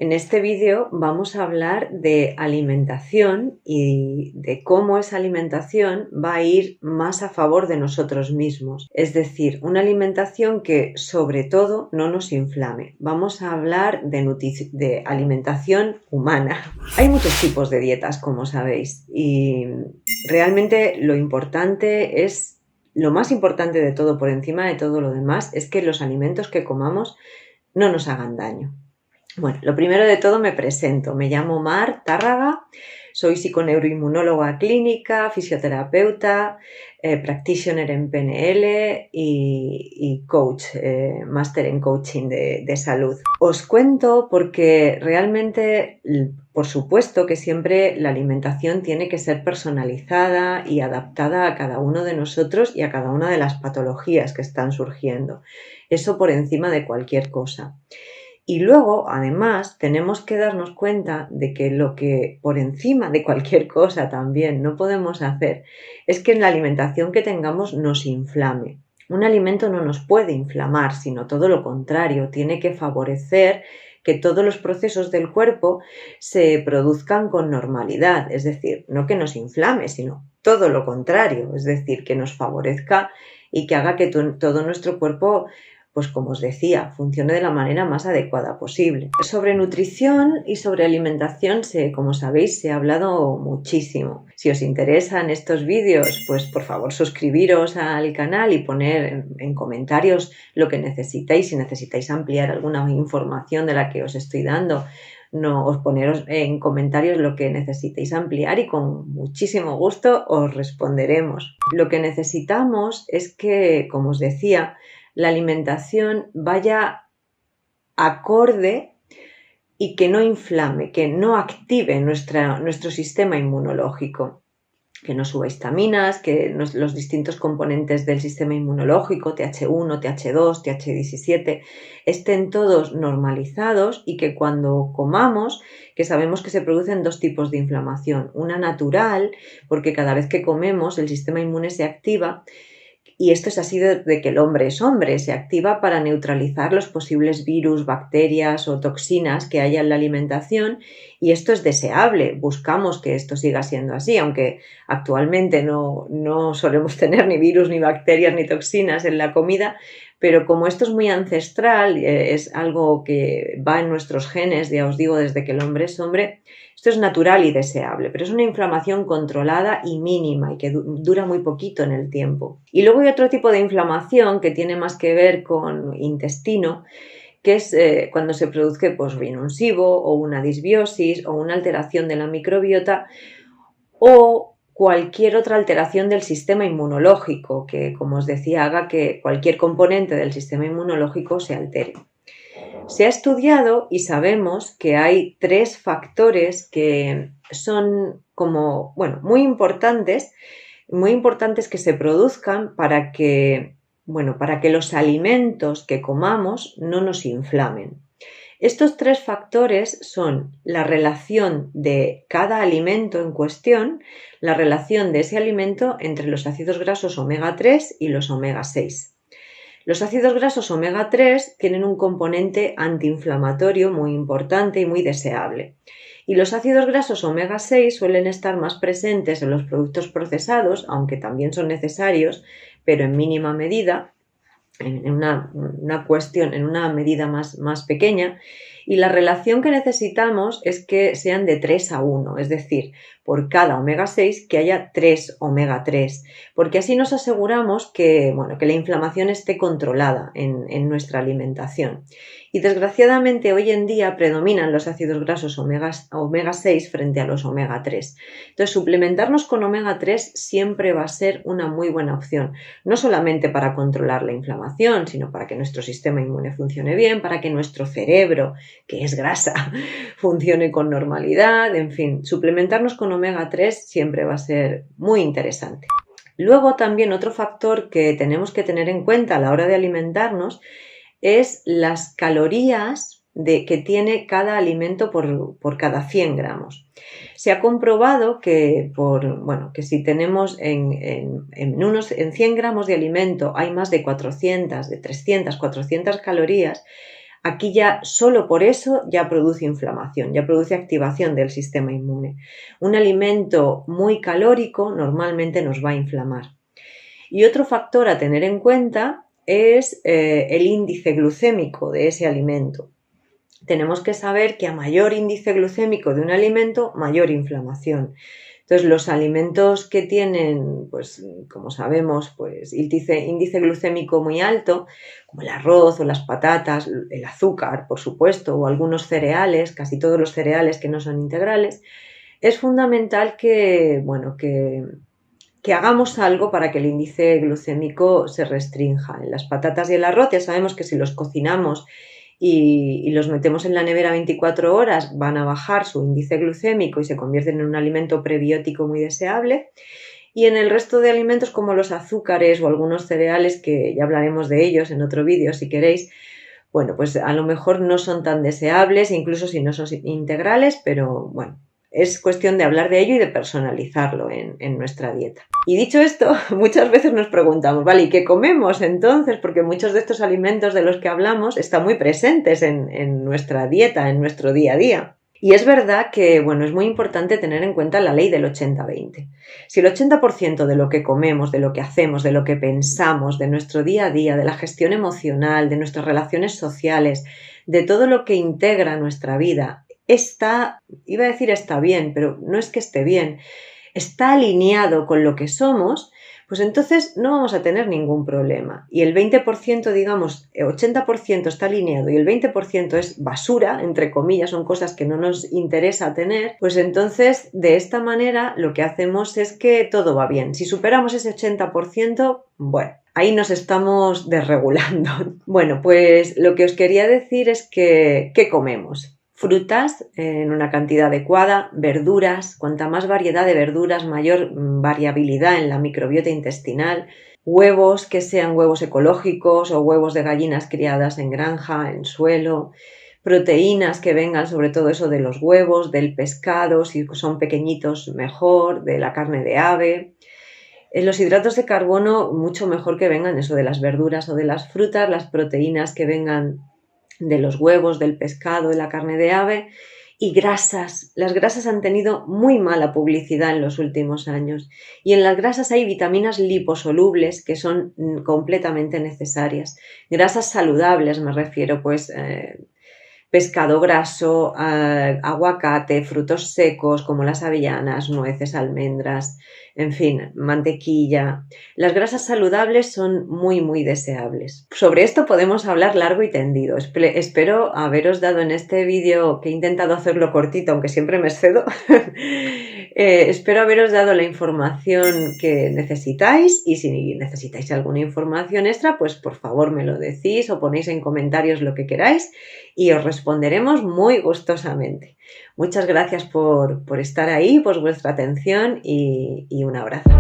En este vídeo vamos a hablar de alimentación y de cómo esa alimentación va a ir más a favor de nosotros mismos. Es decir, una alimentación que sobre todo no nos inflame. Vamos a hablar de alimentación humana. Hay muchos tipos de dietas, como sabéis, y realmente lo más importante de todo, por encima de todo lo demás, es que los alimentos que comamos no nos hagan daño. Bueno, lo primero de todo me presento. Me llamo Mar Tárraga, soy psiconeuroinmunóloga clínica, fisioterapeuta, practitioner en PNL y coach, máster en coaching de salud. Os cuento porque realmente, por supuesto que siempre la alimentación tiene que ser personalizada y adaptada a cada uno de nosotros y a cada una de las patologías que están surgiendo. Eso por encima de cualquier cosa. Y luego, además, tenemos que darnos cuenta de que lo que por encima de cualquier cosa también no podemos hacer es que en la alimentación que tengamos nos inflame. Un alimento no nos puede inflamar, sino todo lo contrario, tiene que favorecer que todos los procesos del cuerpo se produzcan con normalidad, es decir, no que nos inflame, sino todo lo contrario, es decir, que nos favorezca y que haga que todo nuestro cuerpo, pues como os decía, funcione de la manera más adecuada posible. Sobre nutrición y sobre alimentación, como sabéis, se ha hablado muchísimo. Si os interesan estos vídeos, pues por favor suscribiros al canal y poner en comentarios lo que necesitáis. Si necesitáis ampliar alguna información de la que os estoy dando, os poneros en comentarios lo que necesitéis ampliar y con muchísimo gusto os responderemos. Lo que necesitamos es que, como os decía, la alimentación vaya acorde y que no inflame, que no active nuestro sistema inmunológico, que no suba histaminas, que los distintos componentes del sistema inmunológico, TH1, TH2, TH17, estén todos normalizados y que cuando comamos, que sabemos que se producen dos tipos de inflamación, una natural, porque cada vez que comemos el sistema inmune se activa. Y esto es así de que el hombre es hombre, se activa para neutralizar los posibles virus, bacterias o toxinas que haya en la alimentación, y esto es deseable, buscamos que esto siga siendo así, aunque actualmente no solemos tener ni virus, ni bacterias, ni toxinas en la comida, pero como esto es muy ancestral, es algo que va en nuestros genes, ya os digo, desde que el hombre es hombre, esto es natural y deseable, pero es una inflamación controlada y mínima y que dura muy poquito en el tiempo. Y luego hay otro tipo de inflamación que tiene más que ver con intestino, que es cuando se produce pues, bien un SIBO o una disbiosis o una alteración de la microbiota o cualquier otra alteración del sistema inmunológico que, como os decía, haga que cualquier componente del sistema inmunológico se altere. Se ha estudiado y sabemos que hay 3 factores que son muy importantes que se produzcan para que los alimentos que comamos no nos inflamen. Estos 3 factores son la relación de cada alimento en cuestión, la relación de ese alimento entre los ácidos grasos omega 3 y los omega 6. Los ácidos grasos omega 3 tienen un componente antiinflamatorio muy importante y muy deseable. Y los ácidos grasos omega 6 suelen estar más presentes en los productos procesados, aunque también son necesarios, pero en mínima medida, en una medida más pequeña. Y la relación que necesitamos es que sean de 3 a 1, es decir, por cada omega 6 que haya 3 omega 3, porque así nos aseguramos que la inflamación esté controlada en nuestra alimentación. Y desgraciadamente hoy en día predominan los ácidos grasos omega 6 frente a los omega 3. Entonces, suplementarnos con omega 3 siempre va a ser una muy buena opción, no solamente para controlar la inflamación, sino para que nuestro sistema inmune funcione bien, para que nuestro cerebro, que es grasa, funcione con normalidad, en fin, suplementarnos con omega 3 siempre va a ser muy interesante. Luego también otro factor que tenemos que tener en cuenta a la hora de alimentarnos es las calorías que tiene cada alimento por cada 100 gramos. Se ha comprobado que si tenemos en 100 gramos de alimento hay más de 400, de 300, 400 calorías, Aquí ya solo por eso ya produce inflamación, ya produce activación del sistema inmune. Un alimento muy calórico normalmente nos va a inflamar. Y otro factor a tener en cuenta es el índice glucémico de ese alimento. Tenemos que saber que a mayor índice glucémico de un alimento, mayor inflamación. Entonces, los alimentos que tienen, pues, como sabemos, pues, índice glucémico muy alto, como el arroz o las patatas, el azúcar, por supuesto, o algunos cereales, casi todos los cereales que no son integrales, es fundamental que hagamos algo para que el índice glucémico se restrinja. En las patatas y el arroz ya sabemos que si los cocinamos y los metemos en la nevera 24 horas van a bajar su índice glucémico y se convierten en un alimento prebiótico muy deseable. Y en el resto de alimentos como los azúcares o algunos cereales, que ya hablaremos de ellos en otro vídeo si queréis, bueno, pues a lo mejor no son tan deseables, incluso si no son integrales, pero bueno, es cuestión de hablar de ello y de personalizarlo en nuestra dieta. Y dicho esto, muchas veces nos preguntamos, vale, ¿y qué comemos entonces? Porque muchos de estos alimentos de los que hablamos están muy presentes en nuestra dieta, en nuestro día a día. Y es verdad que, bueno, es muy importante tener en cuenta la ley del 80-20. Si el 80% de lo que comemos, de lo que hacemos, de lo que pensamos, de nuestro día a día, de la gestión emocional, de nuestras relaciones sociales, de todo lo que integra nuestra vida, iba a decir está bien, pero no es que esté bien, está alineado con lo que somos, pues entonces no vamos a tener ningún problema. Y el 20%, digamos, 80% está alineado y el 20% es basura, entre comillas, son cosas que no nos interesa tener, pues entonces de esta manera lo que hacemos es que todo va bien. Si superamos ese 80%, bueno, ahí nos estamos desregulando. Bueno, pues lo que os quería decir es que, ¿qué comemos? Frutas en una cantidad adecuada, verduras, cuanta más variedad de verduras, mayor variabilidad en la microbiota intestinal, huevos que sean huevos ecológicos o huevos de gallinas criadas en granja, en suelo, proteínas que vengan sobre todo eso de los huevos, del pescado, si son pequeñitos mejor, de la carne de ave. Los hidratos de carbono mucho mejor que vengan eso de las verduras o de las frutas, las proteínas que vengan de los huevos, del pescado, de la carne de ave y grasas. Las grasas han tenido muy mala publicidad en los últimos años y en las grasas hay vitaminas liposolubles que son completamente necesarias. Grasas saludables me refiero, pues pescado graso, aguacate, frutos secos como las avellanas, nueces, almendras, en fin, mantequilla. Las grasas saludables son muy, muy deseables. Sobre esto podemos hablar largo y tendido. Espero haberos dado en este vídeo, que he intentado hacerlo cortito, aunque siempre me excedo, espero haberos dado la información que necesitáis y si necesitáis alguna información extra, pues por favor me lo decís o ponéis en comentarios lo que queráis y os responderemos muy gustosamente. Muchas gracias por estar ahí, por vuestra atención y un abrazo.